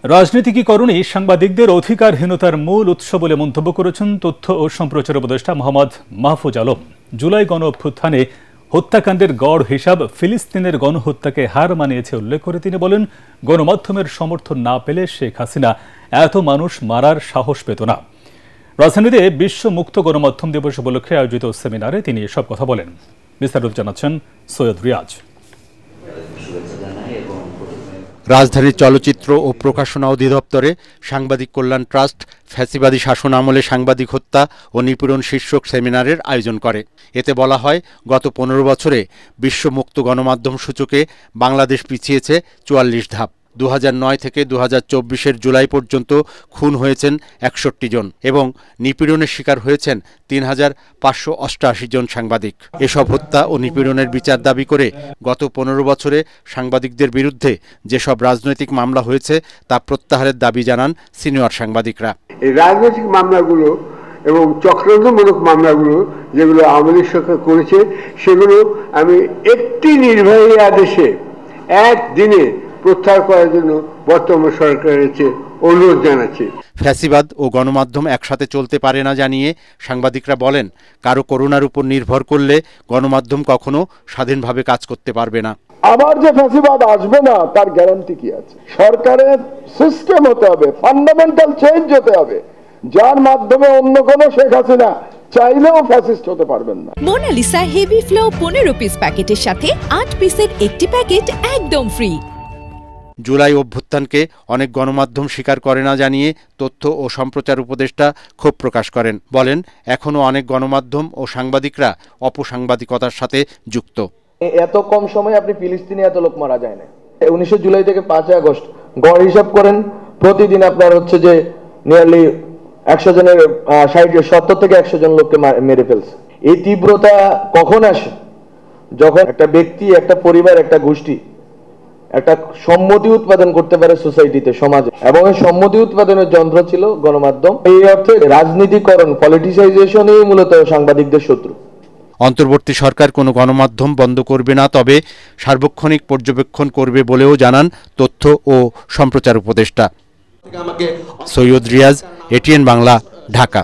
রাজনীতিকীকরণই সাংবাদিকদের অধিকারহীনতার মূল উৎস বলে মন্তব্য করেছেন তথ্য ও সম্প্রচার উপদেষ্টা মোহাম্মদ মাহফুজ আলম। জুলাই গণঅভ্যুত্থানে হত্যাকাণ্ডের গড় হিসাব ফিলিস্তিনের গণহত্যাকে হার মানিয়েছে উল্লেখ করে তিনি বলেন, গণমাধ্যমের সমর্থন না পেলে শেখ হাসিনা এত মানুষ মারার সাহস পেত না। রাজধানীতে বিশ্ব মুক্ত গণমাধ্যম দিবস উপলক্ষে আয়োজিত সেমিনারে তিনি এসব কথা বলেন। বিস্তারিত জানাচ্ছেন সৈয়দ রিয়াজ। রাজধানীর চলচ্চিত্র ও প্রকাশনা অধিদপ্তরে সাংবাদিক কল্যাণ ট্রাস্ট ফ্যাসিবাদী শাসন আমলে সাংবাদিক হত্যা ও নিপীড়ন শীর্ষক সেমিনারের আয়োজন করে। এতে বলা হয়, গত 15 বছরে বিশ্ব মুক্ত গণমাধ্যম সূচকে বাংলাদেশ পিছিয়েছে 44 ধাপ। 2009 থেকে 2024 জুলাই পর্যন্ত খুন হয়েছেন 61 জন এবং নিপীড়নের শিকার হয়েছেন 3588 জন সাংবাদিক। এসব হত্যা ও নিপীড়নের বিচার দাবি করে গত 15 বছরে সাংবাদিকদের বিরুদ্ধে যেসব রাজনৈতিক মামলা হয়েছে তা প্রত্যাহারের দাবি জানান সিনিয়র সাংবাদিকরা। এই রাজনৈতিক মামলাগুলো এবং চক্রান্তমূলক মামলাগুলো যেগুলো আওয়ামী লীগ সরকার করেছে, সেগুলো আমি একটি নির্বাহী আদেশে একদিনে প্রত্যাহার করার জন্য বর্তমান সরকারের অনুরোধ জানাচ্ছি। ফ্যাসিবাদ ও গণমাধ্যম একসাথে চলতে পারে না জানিয়ে সাংবাদিকরা বলেন, কারো করুণার উপর নির্ভর করলে গণমাধ্যম কখনো স্বাধীনভাবে কাজ করতে পারবে না। আবার যে ফ্যাসিবাদ আসবে না তার গ্যারান্টি কি আছে? সরকারের সিস্টেম হতে হবে, ফান্ডামেন্টাল চেঞ্জ হতে হবে, যার মাধ্যমে অন্য কোনো শেখ হাসিনা চাইলেও ফ্যাসিস্ট হতে পারবেন না। মোনালিসা হেভি ফ্লো 15 পিস প্যাকেটের সাথে 8 পিসের একটি প্যাকেট একদম ফ্রি। জুলাই অভ্যুত্থানকে অনেক গণমাধ্যম স্বীকার করে না জানিয়ে তথ্য ও সম্প্রচার উপদেষ্টা ক্ষোভ প্রকাশ করেন। বলেন, এখনও অনেক গণমাধ্যম ও সাংবাদিকরা অপসাংবাদিকতার সাথে যুক্ত। এত কম সময়ে আপনি ফিলিস্তিনে এত লোক মারা যায় না। 19 জুলাই থেকে 5 আগস্ট গড় হিসাব করেন, প্রতিদিন আপনার হচ্ছে যে নিয়ারলি 100 জনের 70 থেকে 100 জন লোককে মেরে ফেলছে। এই তীব্রতা কখন আসে? যখন একটা ব্যক্তি, একটা পরিবার, একটা গোষ্ঠী একটা সম্মতি উৎপাদন করতে পারে সোসাইটিতে, সমাজে, এবং এই সম্মতি উৎপাদনের যন্ত্র ছিল গণমাধ্যম। এই অর্থে রাজনীতিকরণ, পলিটিসাইজেশনই মূলত সাংবাদিকদের শত্রু। অন্তর্বর্তী সরকার কোনো গণমাধ্যম বন্ধ করবে না, তবে সার্বক্ষণিক পর্যবেক্ষণ করবে বলেও জানান তথ্য ও সম্প্রচার উপদেষ্টা। সৈয়দ রিয়াজ, এটিএন বাংলা, ঢাকা।